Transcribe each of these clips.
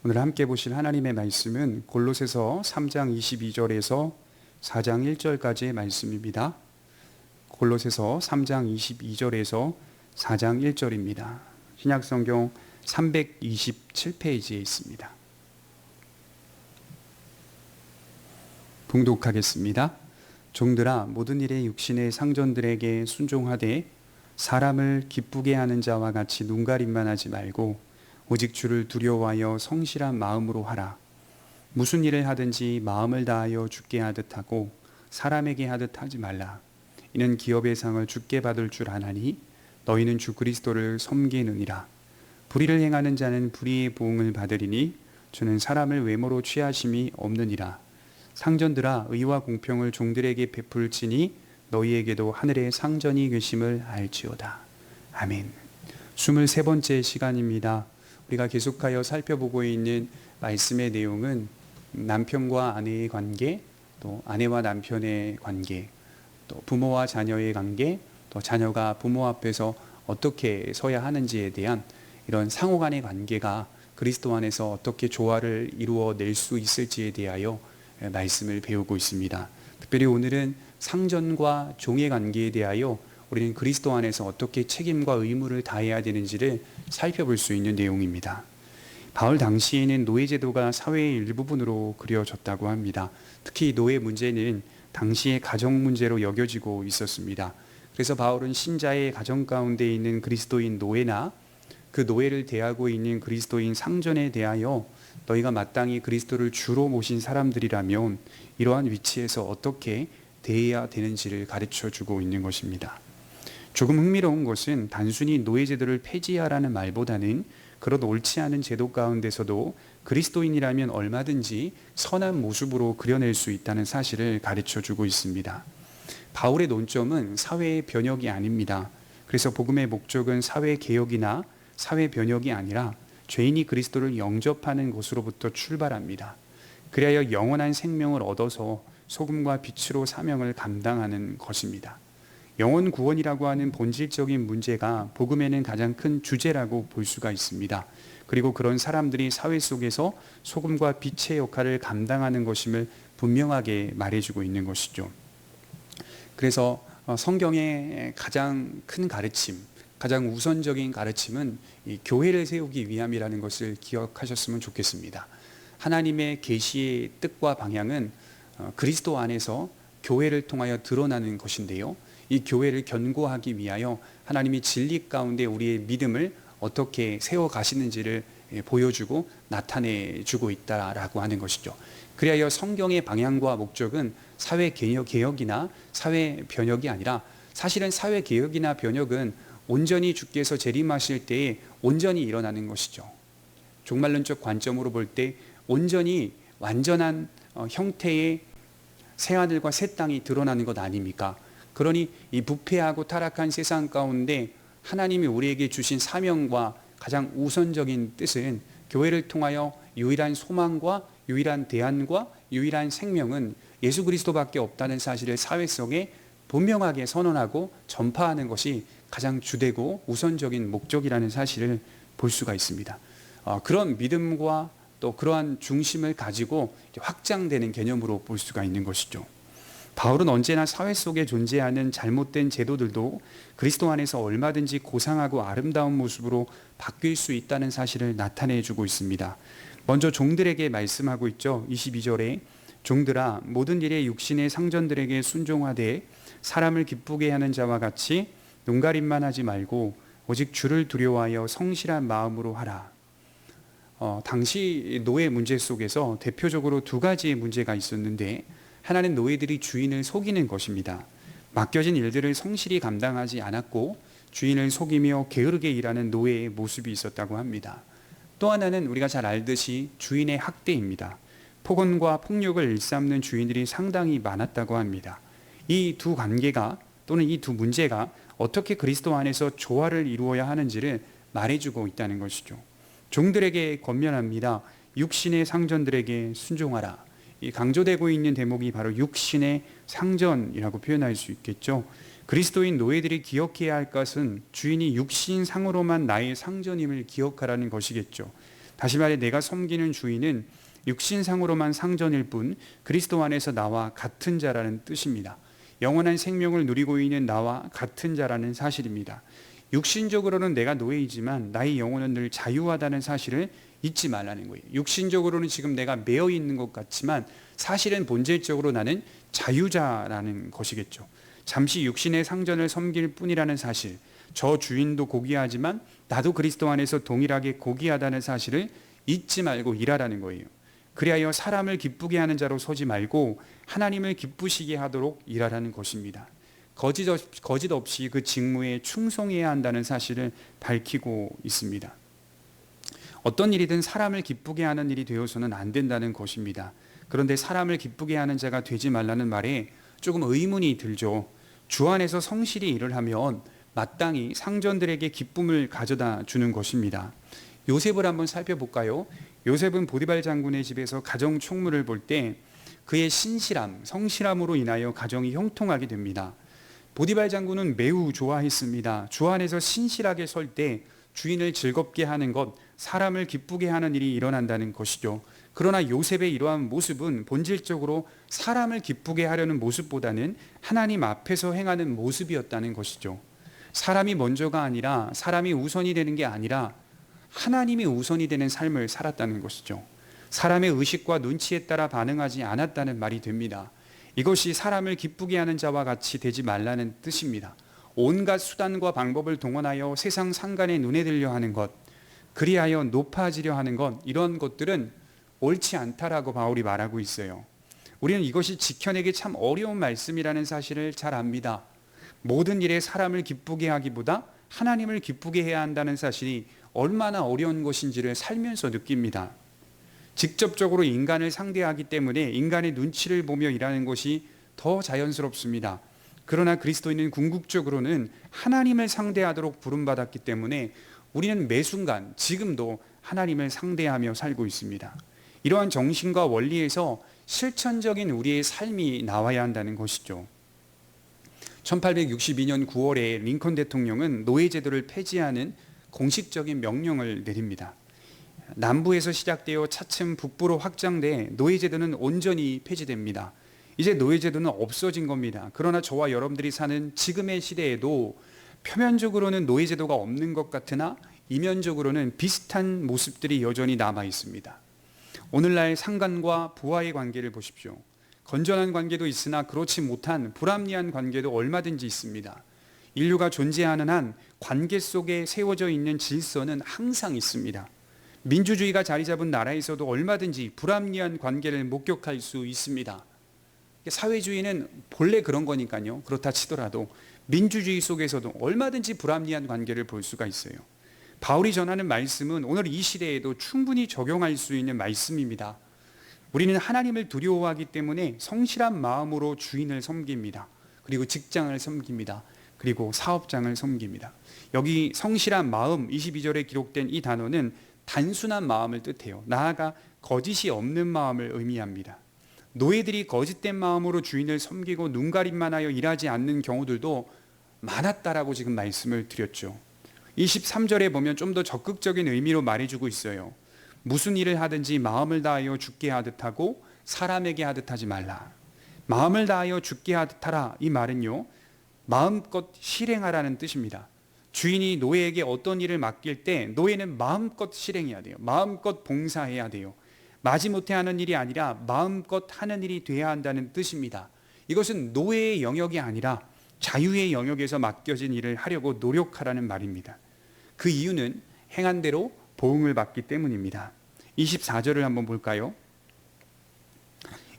오늘 함께 보실 하나님의 말씀은 골로새서 3장 22절에서 4장 1절까지의 말씀입니다. 골로새서 3장 22절에서 4장 1절입니다. 신약성경 327페이지에 있습니다. 봉독하겠습니다. 종들아, 모든 일에 육신의 상전들에게 순종하되 사람을 기쁘게 하는 자와 같이 눈가림만 하지 말고 오직 주를 두려워하여 성실한 마음으로 하라. 무슨 일을 하든지 마음을 다하여 주께 하듯 하고 사람에게 하듯 하지 말라. 이는 기업의 상을 주께 받을 줄 아나니 너희는 주 그리스도를 섬기느니라. 불의를 행하는 자는 불의의 보응을 받으리니 주는 사람을 외모로 취하심이 없느니라. 상전들아, 의와 공평을 종들에게 베풀지니 너희에게도 하늘에 상전이 계심을 알지어다. 아멘. 23번째 시간입니다. 우리가 계속하여 살펴보고 있는 말씀의 내용은 남편과 아내의 관계, 또 아내와 남편의 관계, 또 부모와 자녀의 관계, 또 자녀가 부모 앞에서 어떻게 서야 하는지에 대한 이런 상호 간의 관계가 그리스도 안에서 어떻게 조화를 이루어낼 수 있을지에 대하여 말씀을 배우고 있습니다. 특별히 오늘은 상전과 종의 관계에 대하여 우리는 그리스도 안에서 어떻게 책임과 의무를 다해야 되는지를 살펴볼 수 있는 내용입니다. 바울 당시에는 노예제도가 사회의 일부분으로 그려졌다고 합니다. 특히 노예 문제는 당시의 가정 문제로 여겨지고 있었습니다. 그래서 바울은 신자의 가정 가운데 있는 그리스도인 노예나 그 노예를 대하고 있는 그리스도인 상전에 대하여 너희가 마땅히 그리스도를 주로 모신 사람들이라면 이러한 위치에서 어떻게 대해야 되는지를 가르쳐 주고 있는 것입니다. 조금 흥미로운 것은 단순히 노예제도를 폐지하라는 말보다는 그런 옳지 않은 제도 가운데서도 그리스도인이라면 얼마든지 선한 모습으로 그려낼 수 있다는 사실을 가르쳐 주고 있습니다. 바울의 논점은 사회의 변혁이 아닙니다. 그래서 복음의 목적은 사회 개혁이나 사회 변혁이 아니라 죄인이 그리스도를 영접하는 것으로부터 출발합니다. 그리하여 영원한 생명을 얻어서 소금과 빛으로 사명을 감당하는 것입니다. 영원 구원이라고 하는 본질적인 문제가 복음에는 가장 큰 주제라고 볼 수가 있습니다. 그리고 그런 사람들이 사회 속에서 소금과 빛의 역할을 감당하는 것임을 분명하게 말해주고 있는 것이죠. 그래서 성경의 가장 큰 가르침, 가장 우선적인 가르침은 이 교회를 세우기 위함이라는 것을 기억하셨으면 좋겠습니다. 하나님의 계시의 뜻과 방향은 그리스도 안에서 교회를 통하여 드러나는 것인데요. 이 교회를 견고하기 위하여 하나님이 진리 가운데 우리의 믿음을 어떻게 세워 가시는지를 보여주고 나타내주고 있다라고 하는 것이죠. 그리하여 성경의 방향과 목적은 사회 개혁이나 사회 변혁이 아니라 사실은 사회 개혁이나 변혁은 온전히 주께서 재림하실 때에 온전히 일어나는 것이죠. 종말론적 관점으로 볼 때 온전히 완전한 형태의 새하늘과 새 땅이 드러나는 것 아닙니까? 그러니 이 부패하고 타락한 세상 가운데 하나님이 우리에게 주신 사명과 가장 우선적인 뜻은 교회를 통하여 유일한 소망과 유일한 대안과 유일한 생명은 예수 그리스도밖에 없다는 사실을 사회 속에 분명하게 선언하고 전파하는 것이 가장 주되고 우선적인 목적이라는 사실을 볼 수가 있습니다. 그런 믿음과 또 그러한 중심을 가지고 확장되는 개념으로 볼 수가 있는 것이죠. 바울은 언제나 사회 속에 존재하는 잘못된 제도들도 그리스도 안에서 얼마든지 고상하고 아름다운 모습으로 바뀔 수 있다는 사실을 나타내 주고 있습니다. 먼저 종들에게 말씀하고 있죠. 22절에 종들아, 모든 일에 육신의 상전들에게 순종하되 사람을 기쁘게 하는 자와 같이 눈가림만 하지 말고 오직 주를 두려워하여 성실한 마음으로 하라. 당시 노예 문제 속에서 대표적으로 두 가지의 문제가 있었는데 하나는 노예들이 주인을 속이는 것입니다. 맡겨진 일들을 성실히 감당하지 않았고 주인을 속이며 게으르게 일하는 노예의 모습이 있었다고 합니다. 또 하나는 우리가 잘 알듯이 주인의 학대입니다. 폭언과 폭력을 일삼는 주인들이 상당히 많았다고 합니다. 이 두 관계가 또는 이 두 문제가 어떻게 그리스도 안에서 조화를 이루어야 하는지를 말해주고 있다는 것이죠. 종들에게 권면합니다. 육신의 상전들에게 순종하라. 이 강조되고 있는 대목이 바로 육신의 상전이라고 표현할 수 있겠죠. 그리스도인 노예들이 기억해야 할 것은 주인이 육신상으로만 나의 상전임을 기억하라는 것이겠죠. 다시 말해 내가 섬기는 주인은 육신상으로만 상전일 뿐 그리스도 안에서 나와 같은 자라는 뜻입니다. 영원한 생명을 누리고 있는 나와 같은 자라는 사실입니다. 육신적으로는 내가 노예이지만 나의 영혼은 늘 자유하다는 사실을 잊지 말라는 거예요. 육신적으로는 지금 내가 매여 있는 것 같지만 사실은 본질적으로 나는 자유자라는 것이겠죠. 잠시 육신의 상전을 섬길 뿐이라는 사실, 저 주인도 고귀하지만 나도 그리스도 안에서 동일하게 고귀하다는 사실을 잊지 말고 일하라는 거예요. 그리하여 사람을 기쁘게 하는 자로 서지 말고 하나님을 기쁘시게 하도록 일하라는 것입니다. 거짓 없이 그 직무에 충성해야 한다는 사실을 밝히고 있습니다. 어떤 일이든 사람을 기쁘게 하는 일이 되어서는 안 된다는 것입니다. 그런데 사람을 기쁘게 하는 자가 되지 말라는 말에 조금 의문이 들죠. 주 안에서 성실히 일을 하면 마땅히 상전들에게 기쁨을 가져다 주는 것입니다. 요셉을 한번 살펴볼까요? 요셉은 보디발 장군의 집에서 가정 총무를 볼 때 그의 신실함, 성실함으로 인하여 가정이 형통하게 됩니다. 보디발 장군은 매우 좋아했습니다. 주 안에서 신실하게 설 때 주인을 즐겁게 하는 것, 사람을 기쁘게 하는 일이 일어난다는 것이죠. 그러나 요셉의 이러한 모습은 본질적으로 사람을 기쁘게 하려는 모습보다는 하나님 앞에서 행하는 모습이었다는 것이죠. 사람이 먼저가 아니라, 사람이 우선이 되는 게 아니라 하나님이 우선이 되는 삶을 살았다는 것이죠. 사람의 의식과 눈치에 따라 반응하지 않았다는 말이 됩니다. 이것이 사람을 기쁘게 하는 자와 같이 되지 말라는 뜻입니다. 온갖 수단과 방법을 동원하여 세상 상간의 눈에 들려 하는 것, 그리하여 높아지려 하는 것, 이런 것들은 옳지 않다라고 바울이 말하고 있어요. 우리는 이것이 지켜내기 참 어려운 말씀이라는 사실을 잘 압니다. 모든 일에 사람을 기쁘게 하기보다 하나님을 기쁘게 해야 한다는 사실이 얼마나 어려운 것인지를 살면서 느낍니다. 직접적으로 인간을 상대하기 때문에 인간의 눈치를 보며 일하는 것이 더 자연스럽습니다. 그러나 그리스도인은 궁극적으로는 하나님을 상대하도록 부름받았기 때문에 우리는 매 순간 지금도 하나님을 상대하며 살고 있습니다. 이러한 정신과 원리에서 실천적인 우리의 삶이 나와야 한다는 것이죠. 1862년 9월에 링컨 대통령은 노예제도를 폐지하는 공식적인 명령을 내립니다. 남부에서 시작되어 차츰 북부로 확장돼 노예제도는 온전히 폐지됩니다. 이제 노예제도는 없어진 겁니다. 그러나 저와 여러분들이 사는 지금의 시대에도 표면적으로는 노예제도가 없는 것 같으나 이면적으로는 비슷한 모습들이 여전히 남아 있습니다. 오늘날 상간과 부하의 관계를 보십시오. 건전한 관계도 있으나 그렇지 못한 불합리한 관계도 얼마든지 있습니다. 인류가 존재하는 한 관계 속에 세워져 있는 질서는 항상 있습니다. 민주주의가 자리 잡은 나라에서도 얼마든지 불합리한 관계를 목격할 수 있습니다. 사회주의는 본래 그런 거니까요. 그렇다 치더라도 민주주의 속에서도 얼마든지 불합리한 관계를 볼 수가 있어요. 바울이 전하는 말씀은 오늘 이 시대에도 충분히 적용할 수 있는 말씀입니다. 우리는 하나님을 두려워하기 때문에 성실한 마음으로 주인을 섬깁니다. 그리고 직장을 섬깁니다. 그리고 사업장을 섬깁니다. 여기 성실한 마음 22절에 기록된 이 단어는 단순한 마음을 뜻해요. 나아가 거짓이 없는 마음을 의미합니다. 노예들이 거짓된 마음으로 주인을 섬기고 눈가림만 하여 일하지 않는 경우들도 많았다라고 지금 말씀을 드렸죠. 23절에 보면 좀 더 적극적인 의미로 말해주고 있어요. 무슨 일을 하든지 마음을 다하여 주께 하듯 하고 사람에게 하듯 하지 말라. 마음을 다하여 주께 하듯 하라. 이 말은요, 마음껏 실행하라는 뜻입니다. 주인이 노예에게 어떤 일을 맡길 때 노예는 마음껏 실행해야 돼요. 마음껏 봉사해야 돼요. 마지못해 하는 일이 아니라 마음껏 하는 일이 돼야 한다는 뜻입니다. 이것은 노예의 영역이 아니라 자유의 영역에서 맡겨진 일을 하려고 노력하라는 말입니다. 그 이유는 행한 대로 보응을 받기 때문입니다. 24절을 한번 볼까요?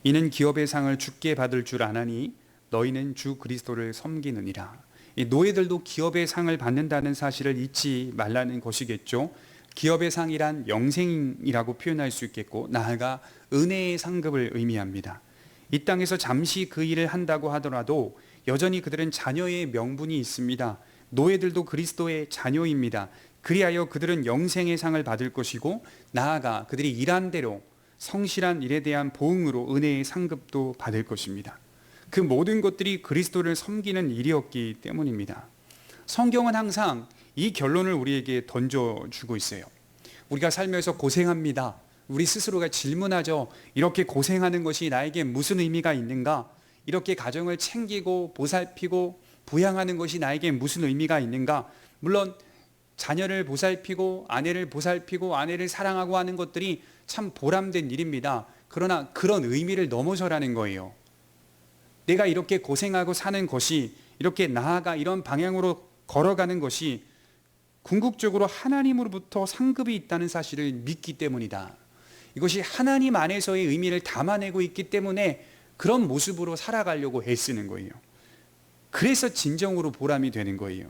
이는 기업의 상을 주께 받을 줄 아나니 너희는 주 그리스도를 섬기느니라. 이 노예들도 기업의 상을 받는다는 사실을 잊지 말라는 것이겠죠. 기업의 상이란 영생이라고 표현할 수 있겠고, 나아가 은혜의 상급을 의미합니다. 이 땅에서 잠시 그 일을 한다고 하더라도 여전히 그들은 자녀의 명분이 있습니다. 노예들도 그리스도의 자녀입니다. 그리하여 그들은 영생의 상을 받을 것이고, 나아가 그들이 일한 대로 성실한 일에 대한 보응으로 은혜의 상급도 받을 것입니다. 그 모든 것들이 그리스도를 섬기는 일이었기 때문입니다. 성경은 항상 이 결론을 우리에게 던져주고 있어요. 우리가 살면서 고생합니다. 우리 스스로가 질문하죠. 이렇게 고생하는 것이 나에게 무슨 의미가 있는가? 이렇게 가정을 챙기고 보살피고 부양하는 것이 나에게 무슨 의미가 있는가? 물론 자녀를 보살피고 아내를 보살피고 아내를 사랑하고 하는 것들이 참 보람된 일입니다. 그러나 그런 의미를 넘어서라는 거예요. 내가 이렇게 고생하고 사는 것이, 이렇게 나아가 이런 방향으로 걸어가는 것이 궁극적으로 하나님으로부터 상급이 있다는 사실을 믿기 때문이다. 이것이 하나님 안에서의 의미를 담아내고 있기 때문에 그런 모습으로 살아가려고 애쓰는 거예요. 그래서 진정으로 보람이 되는 거예요.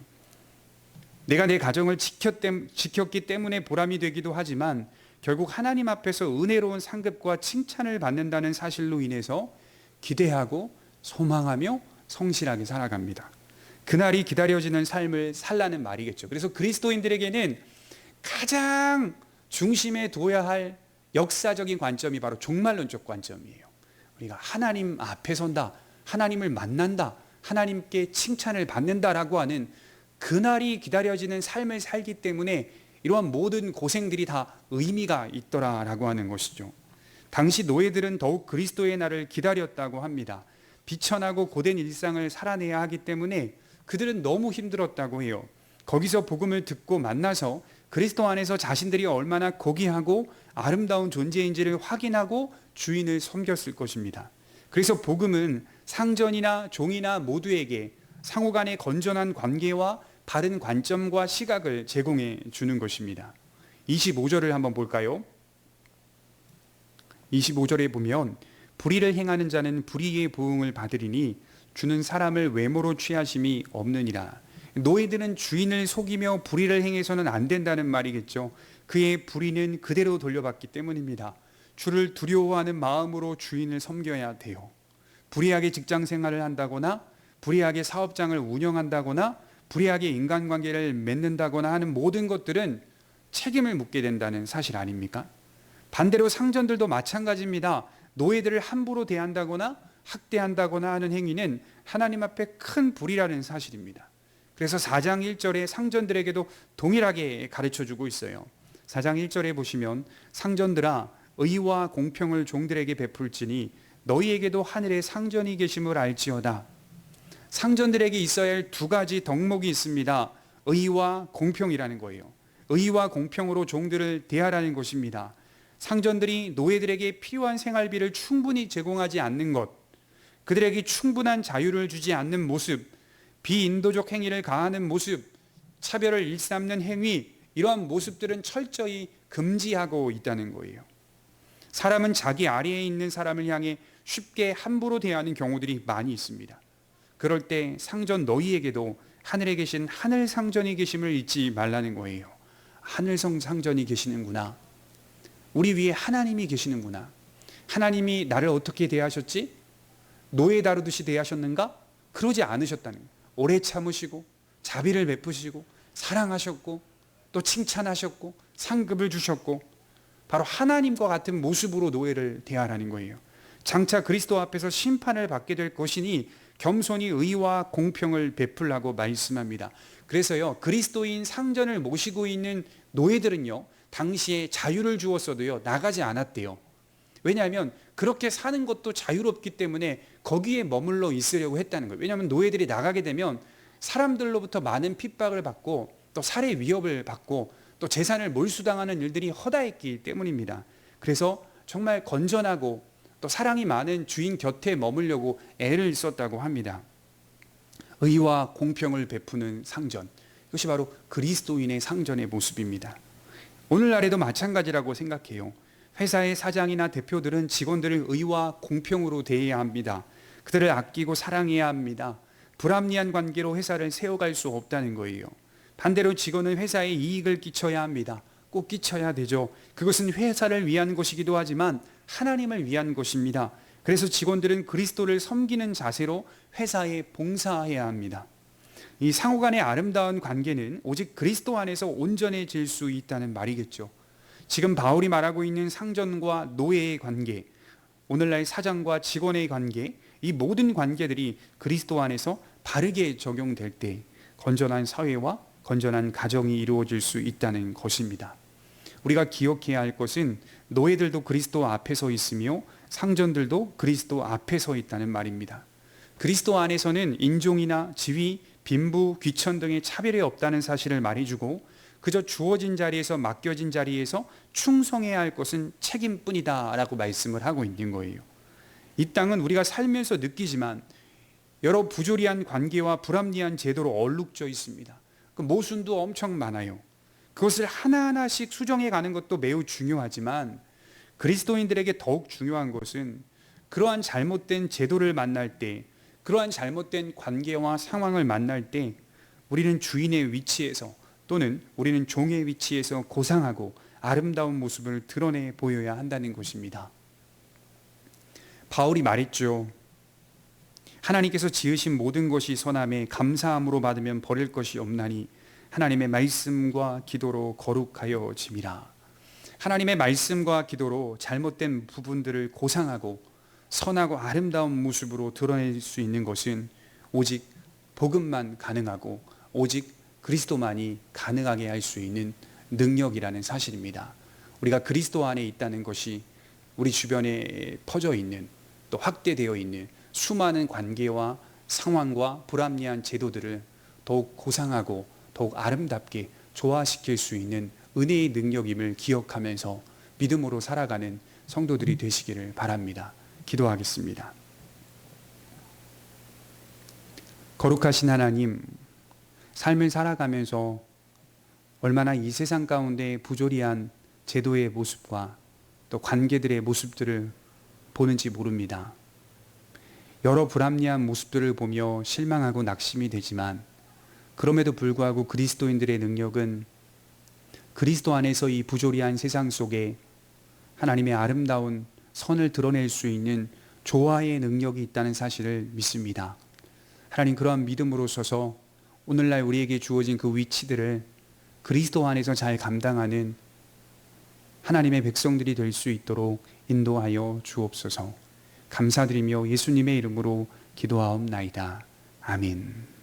내가 내 가정을 지켰기 때문에 보람이 되기도 하지만 결국 하나님 앞에서 은혜로운 상급과 칭찬을 받는다는 사실로 인해서 기대하고 소망하며 성실하게 살아갑니다. 그날이 기다려지는 삶을 살라는 말이겠죠. 그래서 그리스도인들에게는 가장 중심에 둬야 할 역사적인 관점이 바로 종말론적 관점이에요. 우리가 하나님 앞에 선다, 하나님을 만난다, 하나님께 칭찬을 받는다라고 하는 그날이 기다려지는 삶을 살기 때문에 이러한 모든 고생들이 다 의미가 있더라라고 하는 것이죠. 당시 노예들은 더욱 그리스도의 날을 기다렸다고 합니다. 비천하고 고된 일상을 살아내야 하기 때문에 그들은 너무 힘들었다고 해요. 거기서 복음을 듣고 만나서 그리스도 안에서 자신들이 얼마나 고귀하고 아름다운 존재인지를 확인하고 주인을 섬겼을 것입니다. 그래서 복음은 상전이나 종이나 모두에게 상호간의 건전한 관계와 바른 관점과 시각을 제공해 주는 것입니다. 25절을 한번 볼까요? 25절에 보면 불의를 행하는 자는 불의의 보응을 받으리니 주는 사람을 외모로 취하심이 없느니라. 노예들은 주인을 속이며 불의를 행해서는 안 된다는 말이겠죠. 그의 불의는 그대로 돌려받기 때문입니다. 주를 두려워하는 마음으로 주인을 섬겨야 돼요. 불의하게 직장 생활을 한다거나 불의하게 사업장을 운영한다거나 불의하게 인간관계를 맺는다거나 하는 모든 것들은 책임을 묻게 된다는 사실 아닙니까? 반대로 상전들도 마찬가지입니다. 노예들을 함부로 대한다거나 학대한다거나 하는 행위는 하나님 앞에 큰 불의라는 사실입니다. 그래서 4장 1절에 상전들에게도 동일하게 가르쳐주고 있어요. 4장 1절에 보시면 상전들아 의와 공평을 종들에게 베풀지니 너희에게도 하늘에 상전이 계심을 알지어다. 상전들에게 있어야 할 두 가지 덕목이 있습니다. 의와 공평이라는 거예요. 의와 공평으로 종들을 대하라는 것입니다. 상전들이 노예들에게 필요한 생활비를 충분히 제공하지 않는 것, 그들에게 충분한 자유를 주지 않는 모습, 비인도적 행위를 가하는 모습, 차별을 일삼는 행위, 이러한 모습들은 철저히 금지하고 있다는 거예요. 사람은 자기 아래에 있는 사람을 향해 쉽게 함부로 대하는 경우들이 많이 있습니다. 그럴 때 상전 너희에게도 하늘에 계신 하늘 상전이 계심을 잊지 말라는 거예요. 하늘성 상전이 계시는구나. 우리 위에 하나님이 계시는구나. 하나님이 나를 어떻게 대하셨지? 노예 다루듯이 대하셨는가? 그러지 않으셨다는 거예요. 오래 참으시고 자비를 베푸시고 사랑하셨고 또 칭찬하셨고 상급을 주셨고 바로 하나님과 같은 모습으로 노예를 대하라는 거예요. 장차 그리스도 앞에서 심판을 받게 될 것이니 겸손히 의와 공평을 베풀라고 말씀합니다. 그래서요, 그리스도인 상전을 모시고 있는 노예들은요, 당시에 자유를 주었어도요, 나가지 않았대요. 왜냐하면 그렇게 사는 것도 자유롭기 때문에 거기에 머물러 있으려고 했다는 거예요. 왜냐하면 노예들이 나가게 되면 사람들로부터 많은 핍박을 받고 또 살해 위협을 받고 또 재산을 몰수당하는 일들이 허다했기 때문입니다. 그래서 정말 건전하고 또 사랑이 많은 주인 곁에 머물려고 애를 썼다고 합니다. 의와 공평을 베푸는 상전, 이것이 바로 그리스도인의 상전의 모습입니다. 오늘날에도 마찬가지라고 생각해요. 회사의 사장이나 대표들은 직원들을 의와 공평으로 대해야 합니다. 그들을 아끼고 사랑해야 합니다. 불합리한 관계로 회사를 세워갈 수 없다는 거예요. 반대로 직원은 회사에 이익을 끼쳐야 합니다. 꼭 끼쳐야 되죠. 그것은 회사를 위한 것이기도 하지만 하나님을 위한 것입니다. 그래서 직원들은 그리스도를 섬기는 자세로 회사에 봉사해야 합니다. 이 상호간의 아름다운 관계는 오직 그리스도 안에서 온전해질 수 있다는 말이겠죠. 지금 바울이 말하고 있는 상전과 노예의 관계, 오늘날 사장과 직원의 관계, 이 모든 관계들이 그리스도 안에서 바르게 적용될 때 건전한 사회와 건전한 가정이 이루어질 수 있다는 것입니다. 우리가 기억해야 할 것은 노예들도 그리스도 앞에 서 있으며 상전들도 그리스도 앞에 서 있다는 말입니다. 그리스도 안에서는 인종이나 지위, 빈부, 귀천 등의 차별이 없다는 사실을 말해주고 그저 주어진 자리에서 맡겨진 자리에서 충성해야 할 것은 책임뿐이다 라고 말씀을 하고 있는 거예요. 이 땅은 우리가 살면서 느끼지만 여러 부조리한 관계와 불합리한 제도로 얼룩져 있습니다. 그 모순도 엄청 많아요. 그것을 하나하나씩 수정해 가는 것도 매우 중요하지만 그리스도인들에게 더욱 중요한 것은 그러한 잘못된 제도를 만날 때, 그러한 잘못된 관계와 상황을 만날 때 우리는 주인의 위치에서 또는 우리는 종의 위치에서 고상하고 아름다운 모습을 드러내 보여야 한다는 것입니다. 바울이 말했죠. 하나님께서 지으신 모든 것이 선함에 감사함으로 받으면 버릴 것이 없나니 하나님의 말씀과 기도로 거룩하여 짐이라. 하나님의 말씀과 기도로 잘못된 부분들을 고상하고 선하고 아름다운 모습으로 드러낼 수 있는 것은 오직 복음만 가능하고 오직 그리스도만이 가능하게 할 수 있는 능력이라는 사실입니다. 우리가 그리스도 안에 있다는 것이 우리 주변에 퍼져 있는 또 확대되어 있는 수많은 관계와 상황과 불합리한 제도들을 더욱 고상하고 더욱 아름답게 조화시킬 수 있는 은혜의 능력임을 기억하면서 믿음으로 살아가는 성도들이 되시기를 바랍니다. 기도하겠습니다. 거룩하신 하나님, 삶을 살아가면서 얼마나 이 세상 가운데 부조리한 제도의 모습과 또 관계들의 모습들을 보는지 모릅니다. 여러 불합리한 모습들을 보며 실망하고 낙심이 되지만 그럼에도 불구하고 그리스도인들의 능력은 그리스도 안에서 이 부조리한 세상 속에 하나님의 아름다운 선을 드러낼 수 있는 조화의 능력이 있다는 사실을 믿습니다. 하나님, 그러한 믿음으로 서서 오늘날 우리에게 주어진 그 위치들을 그리스도 안에서 잘 감당하는 하나님의 백성들이 될 수 있도록 인도하여 주옵소서. 감사드리며 예수님의 이름으로 기도하옵나이다. 아멘.